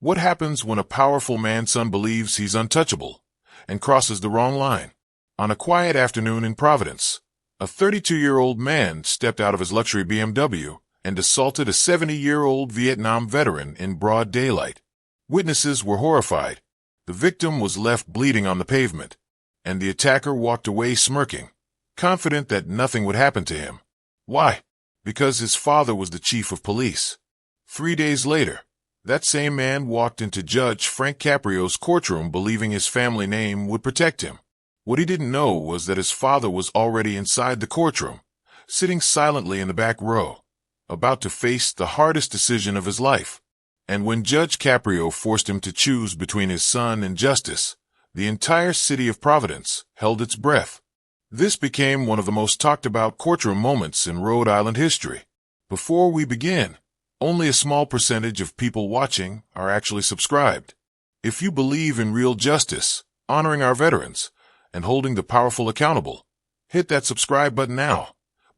What happens when a powerful man's son believes he's untouchable and crosses the wrong line? On a quiet afternoon in Providence, a 32-year-old man stepped out of his luxury BMW and assaulted a 70-year-old Vietnam veteran in broad daylight. Witnesses were horrified. The victim was left bleeding on the pavement, and the attacker walked away smirking, confident that nothing would happen to him. Why? Because his father was the chief of police. 3 days later, that same man walked into Judge Frank Caprio's courtroom believing his family name would protect him. What he didn't know was that his father was already inside the courtroom, sitting silently in the back row, about to face the hardest decision of his life. And when Judge Caprio forced him to choose between his son and justice, the entire city of Providence held its breath. This became one of the most talked about courtroom moments in Rhode Island history. Before we begin, only a small percentage of people watching are actually subscribed. If you believe in real justice, honoring our veterans, and holding the powerful accountable, hit that subscribe button now,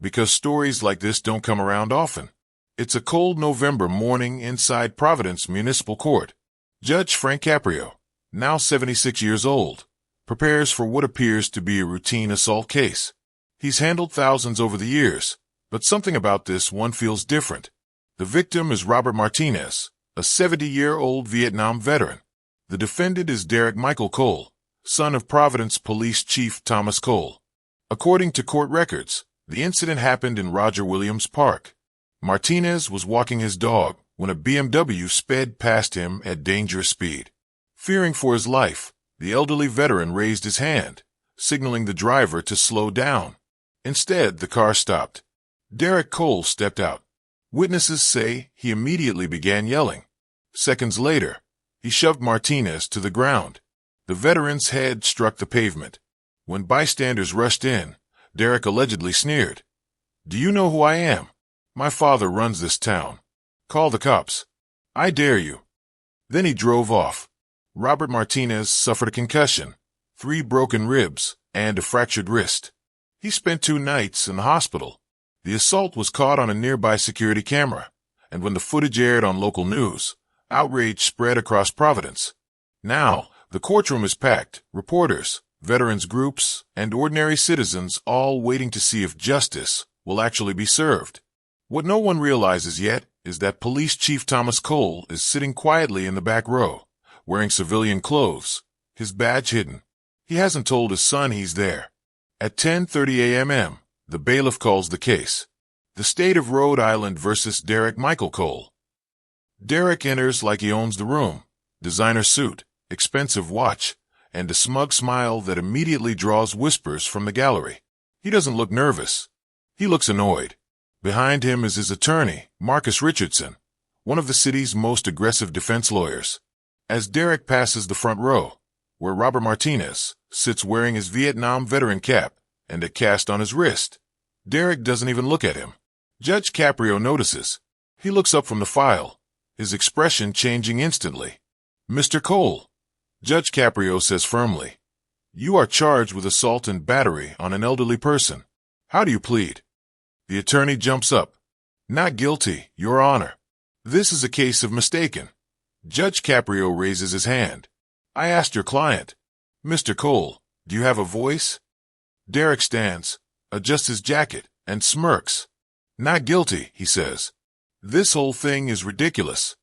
because stories like this don't come around often. It's a cold November morning inside Providence Municipal Court. Judge Frank Caprio, now 76 years old, prepares for what appears to be a routine assault case. He's handled thousands over the years, but something about this one feels different. The victim is Robert Martinez, a 70-year-old Vietnam veteran. The defendant is Derek Michael Cole, son of Providence Police Chief Thomas Cole. According to court records, the incident happened in Roger Williams Park. Martinez was walking his dog when a BMW sped past him at dangerous speed. Fearing for his life, the elderly veteran raised his hand, signaling the driver to slow down. Instead, the car stopped. Derek Cole stepped out. Witnesses say he immediately began yelling. Seconds later, he shoved Martinez to the ground. The veteran's head struck the pavement. When bystanders rushed in, Derek allegedly sneered, "Do you know who I am? My father runs this town. Call the cops. I dare you." Then he drove off. Robert Martinez suffered a concussion, 3 broken ribs, and a fractured wrist. He spent 2 nights in the hospital. The assault was caught on a nearby security camera, and when the footage aired on local news, outrage spread across Providence. Now, the courtroom is packed, reporters, veterans groups, and ordinary citizens all waiting to see if justice will actually be served. What no one realizes yet is that Police Chief Thomas Cole is sitting quietly in the back row, wearing civilian clothes, his badge hidden. He hasn't told his son he's there. At 10:30 a.m., the bailiff calls the case. The state of Rhode Island versus Derek Michael Cole. Derek enters like he owns the room, designer suit, expensive watch, and a smug smile that immediately draws whispers from the gallery. He doesn't look nervous. He looks annoyed. Behind him is his attorney, Marcus Richardson, one of the city's most aggressive defense lawyers. As Derek passes the front row, where Robert Martinez sits wearing his Vietnam veteran cap and a cast on his wrist, Derek doesn't even look at him. Judge Caprio notices. He looks up from the file, his expression changing instantly. "Mr. Cole," Judge Caprio says firmly, "you are charged with assault and battery on an elderly person. How do you plead?" The attorney jumps up. "Not guilty, Your Honor. This is a case of mistaken." Judge Caprio raises his hand. "I asked your client, Mr. Cole, do you have a voice?" Derek stands, adjusts his jacket, and smirks. "Not guilty," he says. "This whole thing is ridiculous."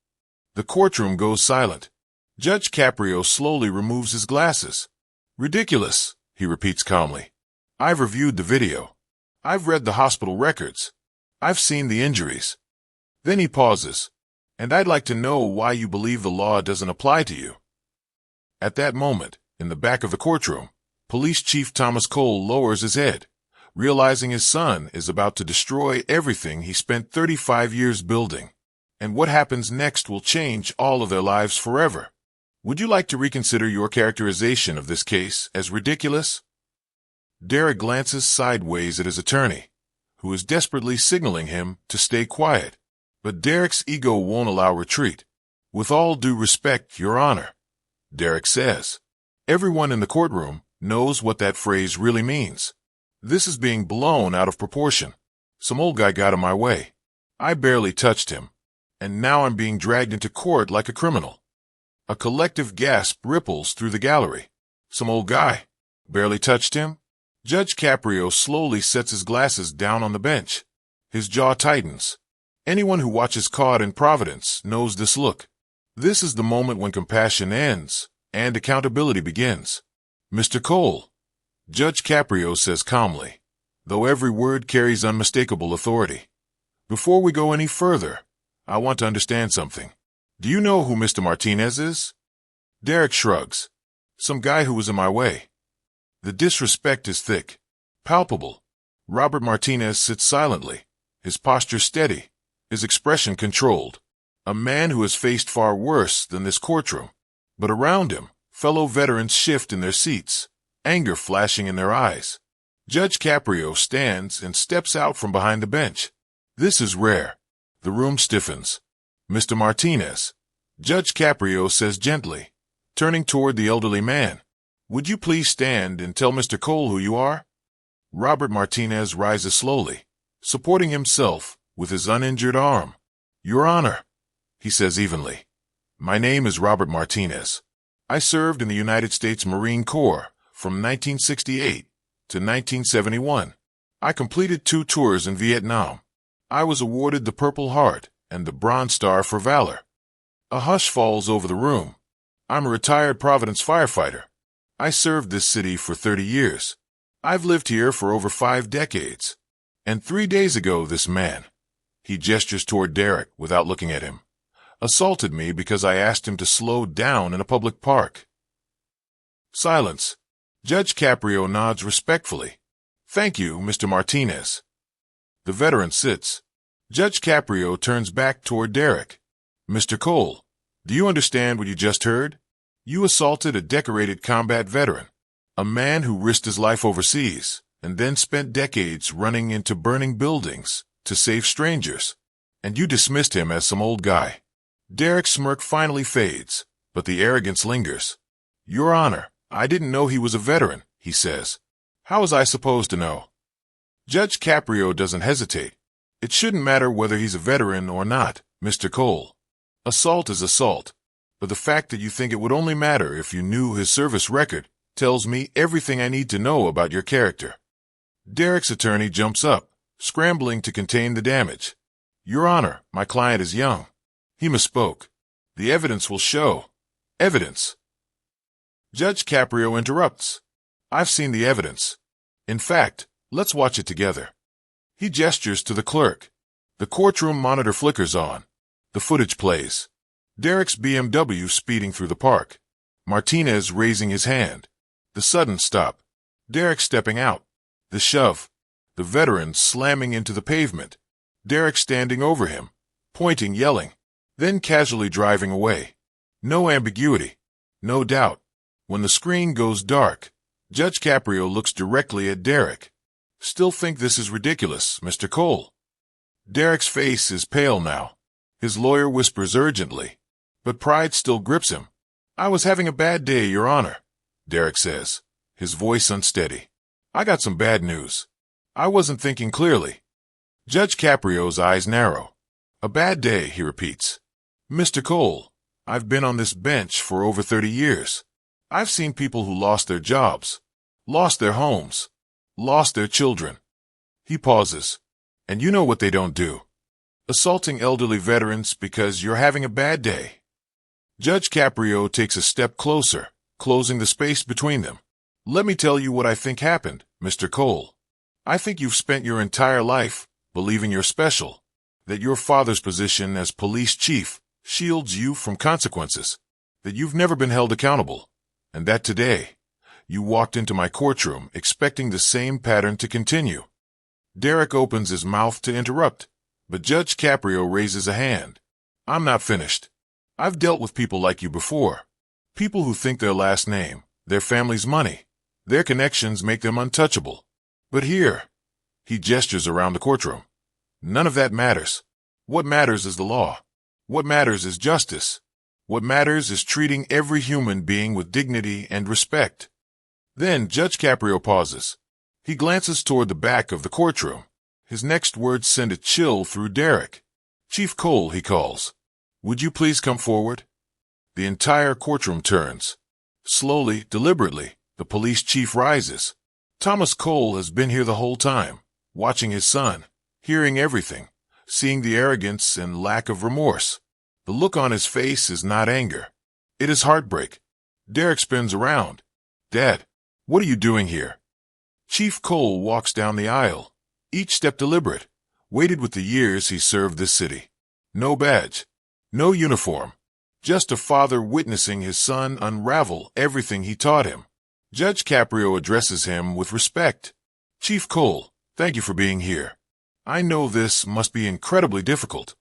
The courtroom goes silent. Judge Caprio slowly removes his glasses. "Ridiculous," he repeats calmly. "I've reviewed the video. I've read the hospital records. I've seen the injuries." Then he pauses. "And I'd like to know why you believe the law doesn't apply to you." At that moment, in the back of the courtroom, Police Chief Thomas Cole lowers his head, realizing his son is about to destroy everything he spent 35 years building. And what happens next will change all of their lives forever. Would you like to reconsider your characterization of this case as ridiculous? Derek glances sideways at his attorney, who is desperately signaling him to stay quiet. But Derek's ego won't allow retreat. "With all due respect, Your Honor," Derek says. Everyone in the courtroom knows what that phrase really means. This is being blown out of proportion. Some old guy got in my way. I barely touched him. And now I'm being dragged into court like a criminal. A collective gasp ripples through the gallery. Some old guy. Barely touched him? Judge Caprio slowly sets his glasses down on the bench. His jaw tightens. Anyone who watches Caught in Providence knows this look. This is the moment when compassion ends and accountability begins. Mr. Cole, Judge Caprio says calmly, though every word carries unmistakable authority. Before we go any further, I want to understand something. Do you know who Mr. Martinez is? Derek shrugs. Some guy who was in my way. The disrespect is thick, palpable. Robert Martinez sits silently, his posture steady, his expression controlled. A man who has faced far worse than this courtroom. But around him, fellow veterans shift in their seats, anger flashing in their eyes. Judge Caprio stands and steps out from behind the bench. This is rare. The room stiffens. Mr. Martinez, Judge Caprio says gently, turning toward the elderly man, would you please stand and tell Mr. Cole who you are? Robert Martinez rises slowly, supporting himself with his uninjured arm. Your Honor, he says evenly, my name is Robert Martinez. I served in the United States Marine Corps from 1968 to 1971. I completed 2 tours in Vietnam. I was awarded the Purple Heart and the Bronze Star for valor. A hush falls over the room. I'm a retired Providence firefighter. I served this city for 30 years. I've lived here for over 5 decades. And 3 days ago, this man, he gestures toward Derek without looking at him, assaulted me because I asked him to slow down in a public park. Silence. Judge Caprio nods respectfully. Thank you, Mr. Martinez. The veteran sits. Judge Caprio turns back toward Derek. Mr. Cole, do you understand what you just heard? You assaulted a decorated combat veteran, a man who risked his life overseas and then spent decades running into burning buildings to save strangers, and you dismissed him as some old guy. Derek's smirk finally fades, but the arrogance lingers. Your Honor, I didn't know he was a veteran, he says. How was I supposed to know? Judge Caprio doesn't hesitate. It shouldn't matter whether he's a veteran or not, Mr. Cole. Assault is assault, but the fact that you think it would only matter if you knew his service record tells me everything I need to know about your character. Derek's attorney jumps up, scrambling to contain the damage. Your Honor, my client is young. He misspoke. The evidence will show. Evidence. Judge Caprio interrupts. I've seen the evidence. In fact, let's watch it together. He gestures to the clerk. The courtroom monitor flickers on. The footage plays. Derek's BMW speeding through the park. Martinez raising his hand. The sudden stop. Derek stepping out. The shove. The veteran slamming into the pavement. Derek standing over him, pointing, yelling, then casually driving away. No ambiguity. No doubt. When the screen goes dark, Judge Caprio looks directly at Derek. Still think this is ridiculous, Mr. Cole? Derek's face is pale now. His lawyer whispers urgently, but pride still grips him. I was having a bad day, Your Honor, Derek says, his voice unsteady. I got some bad news. I wasn't thinking clearly. Judge Caprio's eyes narrow. A bad day, he repeats. Mr. Cole, I've been on this bench for over 30 years. I've seen people who lost their jobs, lost their homes, lost their children. He pauses. And you know what they don't do. Assaulting elderly veterans because you're having a bad day. Judge Caprio takes a step closer, closing the space between them. Let me tell you what I think happened, Mr. Cole. I think you've spent your entire life believing you're special, that your father's position as police chief shields you from consequences, that you've never been held accountable, and that today you walked into my courtroom expecting the same pattern to continue. Derek opens his mouth to interrupt, but Judge Caprio raises a hand. I'm not finished. I've dealt with people like you before. People who think their last name, their family's money, their connections make them untouchable. But here, he gestures around the courtroom. None of that matters. What matters is the law. What matters is justice. What matters is treating every human being with dignity and respect. Then Judge Caprio pauses. He glances toward the back of the courtroom. His next words send a chill through Derek. Chief Cole, he calls. Would you please come forward? The entire courtroom turns. Slowly, deliberately, the police chief rises. Thomas Cole has been here the whole time, watching his son, hearing everything, seeing the arrogance and lack of remorse. The look on his face is not anger. It is heartbreak. Derek spins around. "Dad, what are you doing here?" Chief Cole walks down the aisle, each step deliberate, weighted with the years he served this city. No badge, no uniform, just a father witnessing his son unravel everything he taught him. Judge Caprio addresses him with respect. "Chief Cole, thank you for being here. I know this must be incredibly difficult."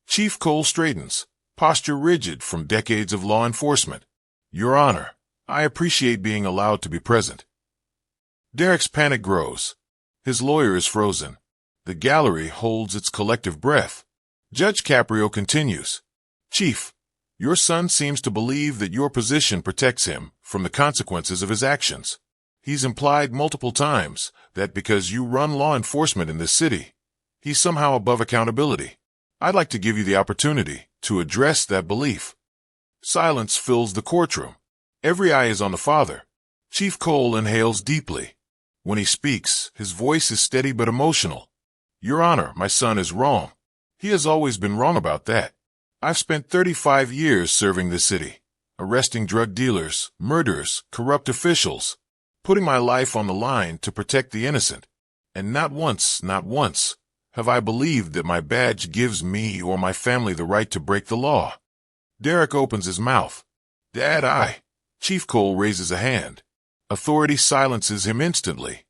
Chief Cole straightens, posture rigid from decades of law enforcement. "Your Honor, I appreciate being allowed to be present." Derek's panic grows. His lawyer is frozen. The gallery holds its collective breath. Judge Caprio continues. "Chief, your son seems to believe that your position protects him from the consequences of his actions. He's implied multiple times that because you run law enforcement in this city, he's somehow above accountability. I'd like to give you the opportunity to address that belief." Silence fills the courtroom. Every eye is on the father. Chief Cole inhales deeply. When he speaks, his voice is steady but emotional. "Your Honor, my son is wrong. He has always been wrong about that. I've spent 35 years serving this city, arresting drug dealers, murderers, corrupt officials, putting my life on the line to protect the innocent. And not once, have I believed that my badge gives me or my family the right to break the law." Derek opens his mouth. "Dad, Chief Cole raises a hand. Authority silences him instantly.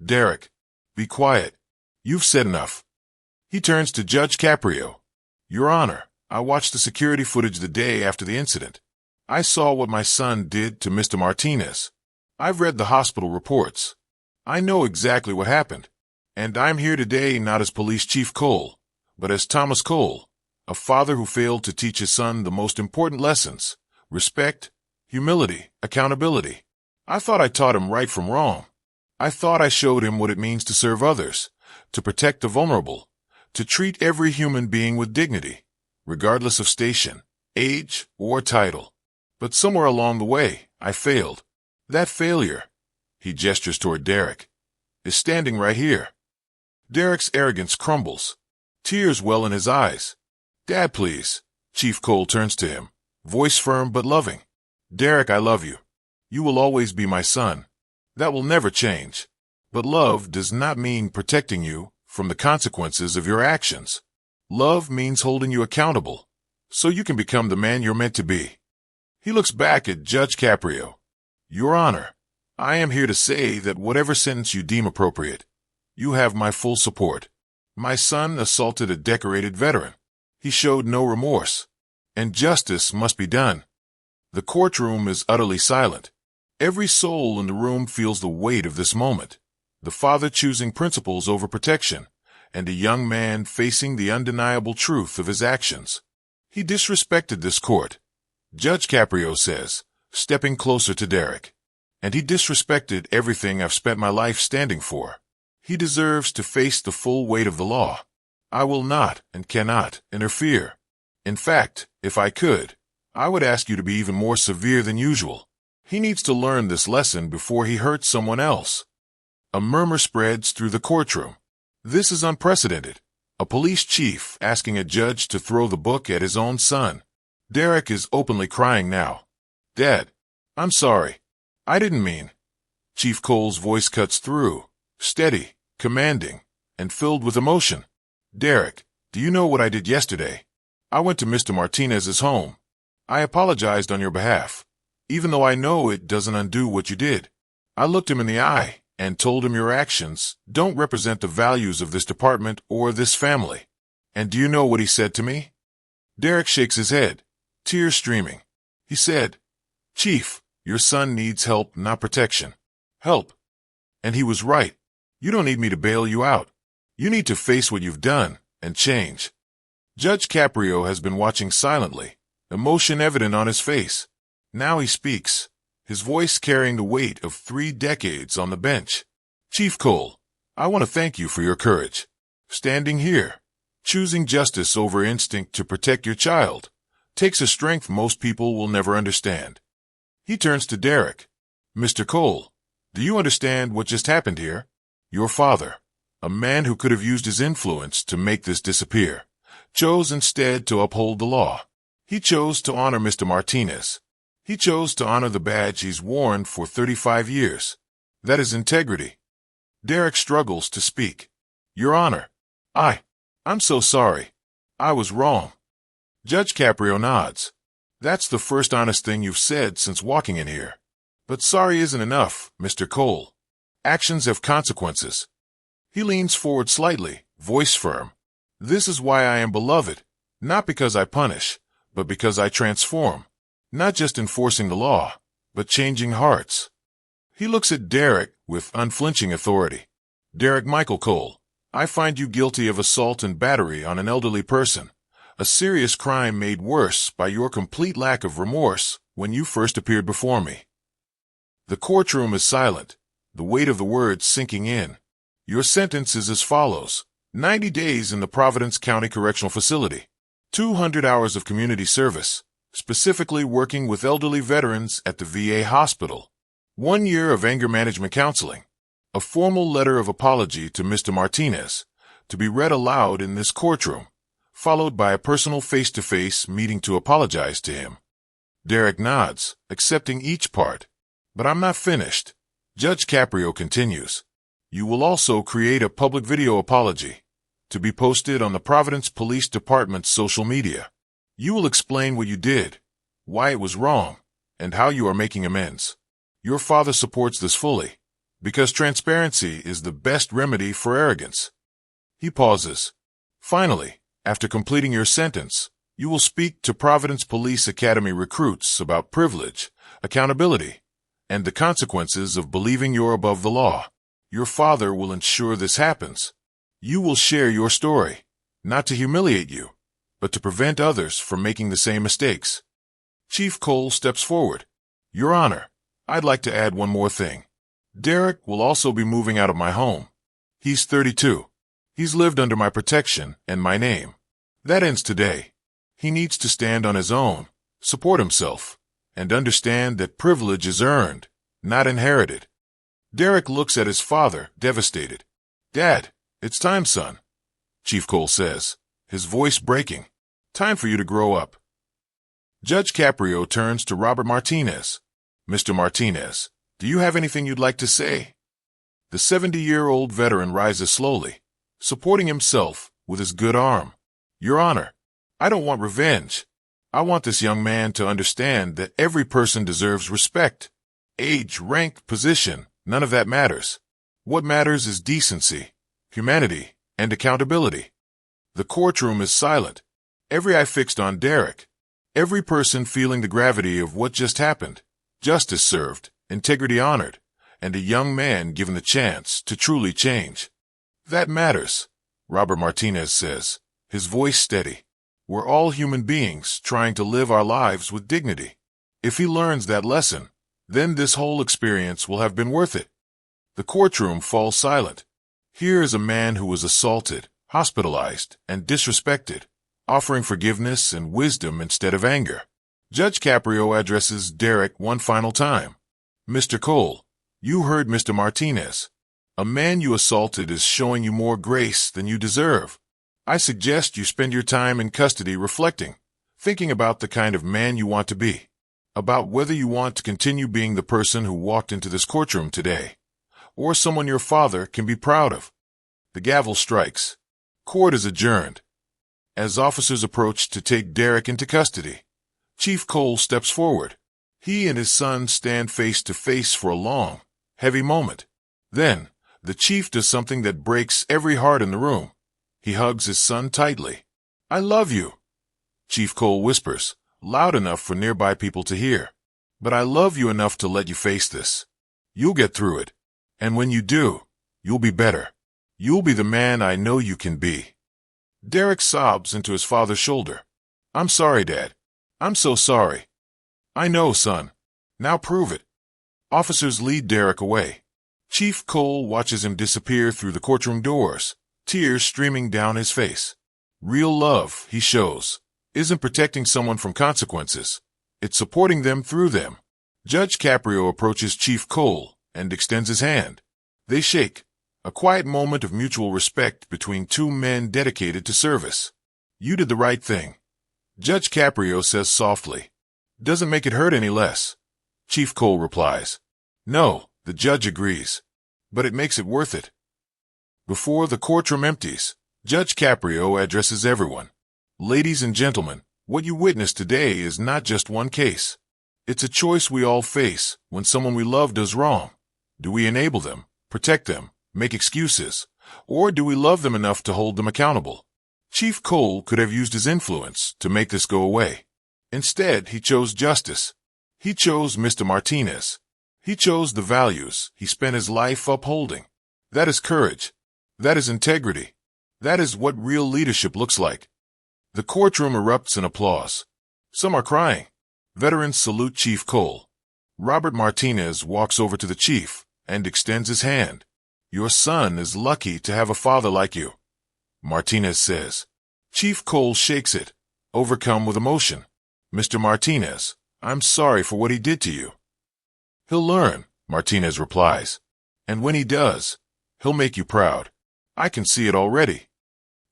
"Derek, be quiet. You've said enough." He turns to Judge Caprio. "Your Honor, I watched the security footage the day after the incident. I saw what my son did to Mr. Martinez. I've read the hospital reports. I know exactly what happened. And I'm here today not as Police Chief Cole, but as Thomas Cole, a father who failed to teach his son the most important lessons: respect, humility, accountability. I thought I taught him right from wrong. I thought I showed him what it means to serve others, to protect the vulnerable, to treat every human being with dignity, regardless of station, age, or title. But somewhere along the way, I failed. That failure," he gestures toward Derek, "is standing right here." Derek's arrogance crumbles. Tears well in his eyes. "Dad, please." Chief Cole turns to him, voice firm but loving. "Derek, I love you. You will always be my son. That will never change. But love does not mean protecting you from the consequences of your actions. Love means holding you accountable, so you can become the man you're meant to be." He looks back at Judge Caprio. "Your Honor, I am here to say that whatever sentence you deem appropriate, you have my full support. My son assaulted a decorated veteran. He showed no remorse, and justice must be done." The courtroom is utterly silent. Every soul in the room feels the weight of this moment. The father choosing principles over protection, and a young man facing the undeniable truth of his actions. "He disrespected this court," Judge Caprio says, stepping closer to Derek. "And he disrespected everything I've spent my life standing for. He deserves to face the full weight of the law. I will not and cannot interfere. In fact, if I could, I would ask you to be even more severe than usual. He needs to learn this lesson before he hurts someone else." A murmur spreads through the courtroom. This is unprecedented. A police chief asking a judge to throw the book at his own son. Derek is openly crying now. "Dad, I'm sorry. I didn't mean." Chief Cole's voice cuts through, steady, commanding, and filled with emotion. "Derek, do you know what I did yesterday? I went to Mr. Martinez's home. I apologized on your behalf, even though I know it doesn't undo what you did. I looked him in the eye and told him your actions don't represent the values of this department or this family. And do you know what he said to me?" Derek shakes his head, tears streaming. He said, "Chief, your son needs help, not protection. Help. And he was right. You don't need me to bail you out. You need to face what you've done and change." Judge Caprio has been watching silently, emotion evident on his face. Now he speaks, his voice carrying the weight of 3 decades on the bench. "Chief Cole, I want to thank you for your courage. Standing here, choosing justice over instinct to protect your child, Takes a strength most people will never understand. He turns to Derek. Mr. Cole, do you understand what just happened here? Your father, a man who could have used his influence to make this disappear, chose instead to uphold the law. He chose to honor Mr. Martinez. He chose to honor the badge he's worn for 35 years. That is integrity. Derek struggles to speak. Your Honor, I'm so sorry. I was wrong. Judge Caprio nods. That's the first honest thing you've said since walking in here. But sorry isn't enough, Mr. Cole. Actions have consequences. He leans forward slightly, voice firm. This is why I am beloved, not because I punish, but because I transform. Not just enforcing the law, but changing hearts. He looks at Derek with unflinching authority. Derek Michael Cole, I find you guilty of assault and battery on an elderly person, a serious crime made worse by your complete lack of remorse when you first appeared before me. The courtroom is silent, the weight of the words sinking in. Your sentence is as follows: 90 days in the Providence County Correctional Facility, 200 hours of community service, specifically working with elderly veterans at the VA hospital, 1 year of anger management counseling, a formal letter of apology to Mr. Martinez, to be read aloud in this courtroom, followed by a personal face-to-face meeting to apologize to him. Derek nods, accepting each part. But I'm not finished. Judge Caprio continues. You will also create a public video apology, to be posted on the Providence Police Department's social media. You will explain what you did, why it was wrong, and how you are making amends. Your father supports this fully, because transparency is the best remedy for arrogance. He pauses. Finally, after completing your sentence, you will speak to Providence Police Academy recruits about privilege, accountability, and the consequences of believing you're above the law. Your father will ensure this happens. You will share your story, not to humiliate you, but to prevent others from making the same mistakes. Chief Cole steps forward. Your Honor, I'd like to add one more thing. Derek will also be moving out of my home. He's 32. He's lived under my protection and my name. That ends today. He needs to stand on his own, support himself, and understand that privilege is earned, not inherited. Derek looks at his father, devastated. Dad, it's time, son, Chief Cole says, his voice breaking. Time for you to grow up. Judge Caprio turns to Robert Martinez. Mr. Martinez, do you have anything you'd like to say? The 70-year-old veteran rises slowly, supporting himself with his good arm. Your Honor, I don't want revenge. I want this young man to understand that every person deserves respect. Age, rank, position, none of that matters. What matters is decency, humanity, and accountability. The courtroom is silent, every eye fixed on Derek, every person feeling the gravity of what just happened. Justice served, integrity honored, and a young man given the chance to truly change. That matters, Robert Martinez says, his voice steady. We're all human beings trying to live our lives with dignity. If he learns that lesson, then this whole experience will have been worth it. The courtroom falls silent. Here is a man who was assaulted, hospitalized, and disrespected, offering forgiveness and wisdom instead of anger. Judge Caprio addresses Derek one final time. Mr. Cole, you heard Mr. Martinez. A man you assaulted is showing you more grace than you deserve. I suggest you spend your time in custody reflecting, thinking about the kind of man you want to be, about whether you want to continue being the person who walked into this courtroom today, or someone your father can be proud of. The gavel strikes. Court is adjourned. As officers approach to take Derek into custody, Chief Cole steps forward. He and his son stand face to face for a long, heavy moment. Then, the chief does something that breaks every heart in the room. He hugs his son tightly. I love you, Chief Cole whispers, loud enough for nearby people to hear. But I love you enough to let you face this. You'll get through it. And when you do, you'll be better. You'll be the man I know you can be. Derek sobs into his father's shoulder. I'm sorry, Dad. I'm so sorry. I know, son. Now prove it. Officers lead Derek away. Chief Cole watches him disappear through the courtroom doors, tears streaming down his face. Real love, he shows. isn't protecting someone from consequences. It's supporting them through them. Judge Caprio approaches Chief Cole and extends his hand. They shake, a quiet moment of mutual respect between two men dedicated to service. "You did the right thing," Judge Caprio says softly. "Doesn't make it hurt any less," Chief Cole replies. "No," the judge agrees, "but it makes it worth it." Before the courtroom empties, Judge Caprio addresses everyone. "Ladies and gentlemen, what you witnessed today is not just one case. It's a choice we all face when someone we love does wrong. Do we enable them, protect them, make excuses, or do we love them enough to hold them accountable?" Chief Cole could have used his influence to make this go away. Instead, he chose justice. He chose Mr. Martinez. He chose the values he spent his life upholding. That is courage. That is integrity. That is what real leadership looks like. The courtroom erupts in applause. Some are crying. Veterans salute Chief Cole. Robert Martinez walks over to the chief and extends his hand. "Your son is lucky to have a father like you," Martinez says. Chief Cole shakes it, overcome with emotion. "Mr. Martinez, I'm sorry for what he did to you." "He'll learn," Martinez replies. "And when he does, he'll make you proud. I can see it already."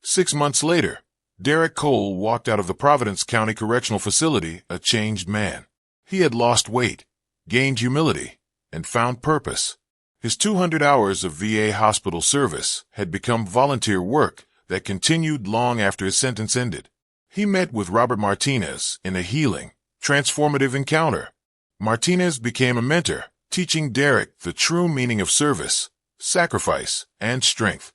6 months later, Derek Cole walked out of the Providence County Correctional Facility a changed man. He had lost weight, gained humility, and found purpose. His 200 hours of VA hospital service had become volunteer work that continued long after his sentence ended. He met with Robert Martinez in a healing, transformative encounter. Martinez became a mentor, teaching Derek the true meaning of service, sacrifice, and strength.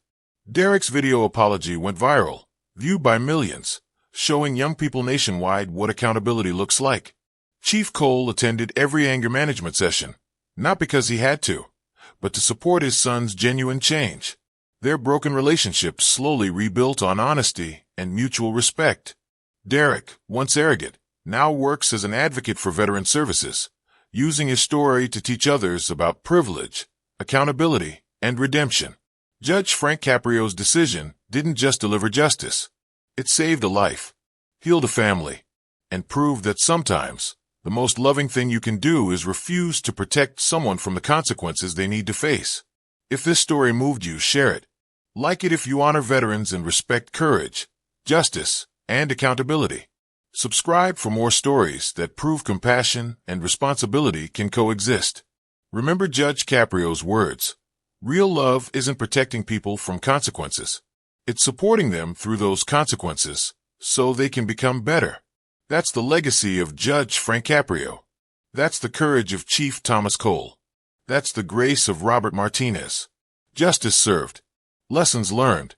Derek's video apology went viral, viewed by millions, showing young people nationwide what accountability looks like. Chief Cole attended every anger management session, not because he had to, but to support his son's genuine change. Their broken relationship slowly rebuilt on honesty and mutual respect. Derek, once arrogant, now works as an advocate for veteran services, using his story to teach others about privilege, accountability, and redemption. Judge Frank Caprio's decision didn't just deliver justice. It saved a life, healed a family, and proved that sometimes the most loving thing you can do is refuse to protect someone from the consequences they need to face. If this story moved you, share it. Like it if you honor veterans and respect courage, justice, and accountability. Subscribe for more stories that prove compassion and responsibility can coexist. Remember Judge Caprio's words. Real love isn't protecting people from consequences. It's supporting them through those consequences so they can become better. That's the legacy of Judge Frank Caprio. That's the courage of Chief Thomas Cole. That's the grace of Robert Martinez. Justice served. Lessons learned.